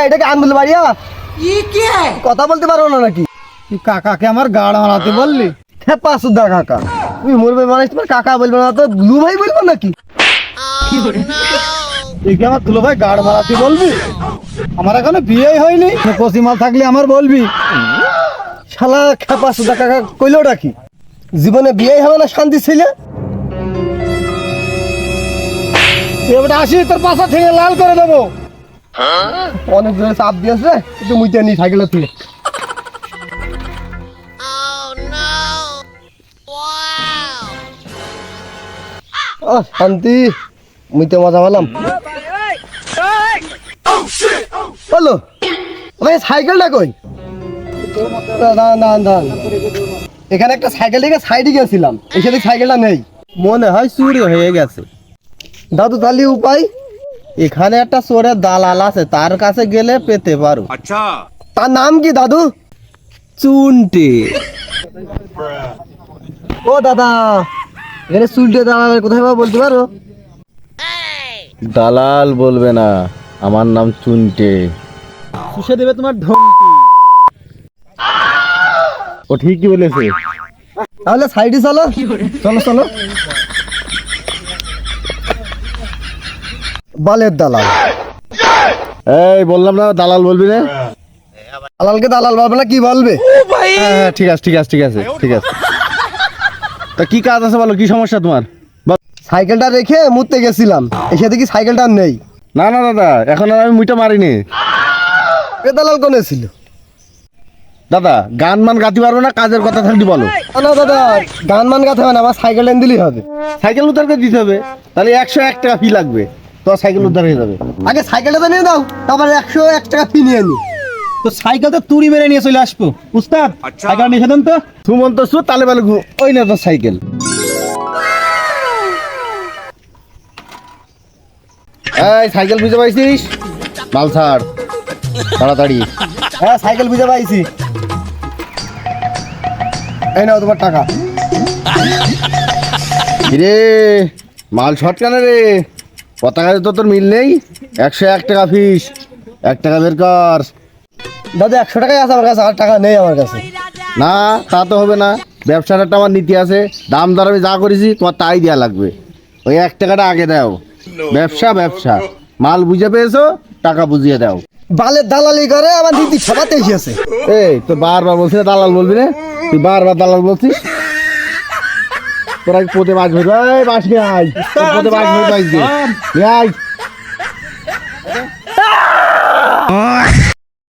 এটাকে আনবুল বাড়িয়া কথা বলতে পারো না নাকি? তুই কাকাকে আমার গাড় মারাতে বললি? খেপা সুদ্ধা কাকা, তুমি মরবে মানে তোমার কাকা বলবে না তো ব্লু ভাই বলবো নাকি? তুই কি আমার দুলো ভাই গাড় মারাতে বলবি? আমার এখনো বিয়েই হয়নি, কচি মাল থাকলে আমার বলবি। শালা খেপা সুদ্ধা কাকা কইলোটা কি? জীবনে বিয়েই হবে না শান্তি ছিল? তুই এবার আসি, তোর পাশা থেকে লাল করে দেবো। অনেক জোরে চাপ দিয়েছে, একটু মুইতে নি সাইকেলে তুই। ও শান্তি, মুইতে মজা পেলাম। বলো ভাই সাইকেলটা কই? দাঁড়ান, এখানে একটা সাইকেল থেকে সাইডে গেছিলাম, এসে দেখি সাইকেলটা নেই। মনে হয় চুরি হয়ে গেছে। দাদু তাহলে উপায়? এখানে একটা চোরের দালাল আছে, তার কাছে গেলে পেতে পারো। अच्छा তার নাম কি দাদু? চুনটে। ও দাদা, এখানে চুলটে দাঁড়াবে কোথায় পাবো বলতে পারো? দালাল বলবে না, আমার নাম চুনটে। শুষে দেবে তোমার ঢন্টি। ও ঠিকই বলেছে। তাহলে সাইডে চলো চলো। বালের দালাল। এই বললাম না দালাল বলবি না। দালালকে দালাল বলবে না, কি বলবে? হ্যাঁ ঠিক আছে। তা কি কাজ আছে বলো, কি সমস্যা তোমার? সাইকেলটা রেখে মুততে গেছিলাম, এসে দেখি সাইকেলটা আর নেই। না দাদা, এখন আর আমি মুইটা মারিনি। এ দালাল কোনে ছিল? দাদা গান মান গাতে পারবো না, কাজের কথা থাকলে বলো। না দাদা, গান মান গাতে হবে না, আমার সাইকেল এনে দিলেই হবে। সাইকেল উদ্ধারকে দিতে হবে, তাহলে 101 টাকা ফি লাগবে, তো সাইকেল উদ্ধার হয়ে যাবে। আগে সাইকেলটা তো নিয়ে দাও, তারপর 101 টাকা ফি নিয়ে নি। তো সাইকেল তো তুড়ি মেরে নিয়ে চলে আসবো। উস্তাদ সাইকেল নিয়ে দেন তো। সুমন্ত সু তালে বালে ওই না তোর সাইকেল। এই সাইকেল বুঝে পাইছিস? মাল ছাড় তাড়াতাড়ি। হ্যাঁ সাইকেল বুঝে পাইছি, এই নাও তোমার টাকা। রে মাল শর্ট কেন রে? পতাকাতে তো তোর মিল নেই। 101 টাকা ফিস, 1 টাকা বের কর। দাদা 100 টাকাই আছে আমার কাছে, আর টাকা নেই আমার কাছে। না তা তো হবে না, ব্যবসার একটা আমার নীতি আছে, দাম দর আমি যা করেছি তোমার তাই দেওয়া লাগবে। ওই 1 টাকাটা আগে দাও। ব্যবসা মাল বুঝে পেয়েছো, টাকা বুঝিয়ে দাও। বালের দালালি করে আমার দিদি সবাতে এসেছে। এই তো বারবার বলছি না দালাল বলবি না, তুই বারবার দালাল বলছিস। তোরা পোতে বাজ ধরবে, বাস নিয়ে আয়, পোতে বাজ ধরবে, আয়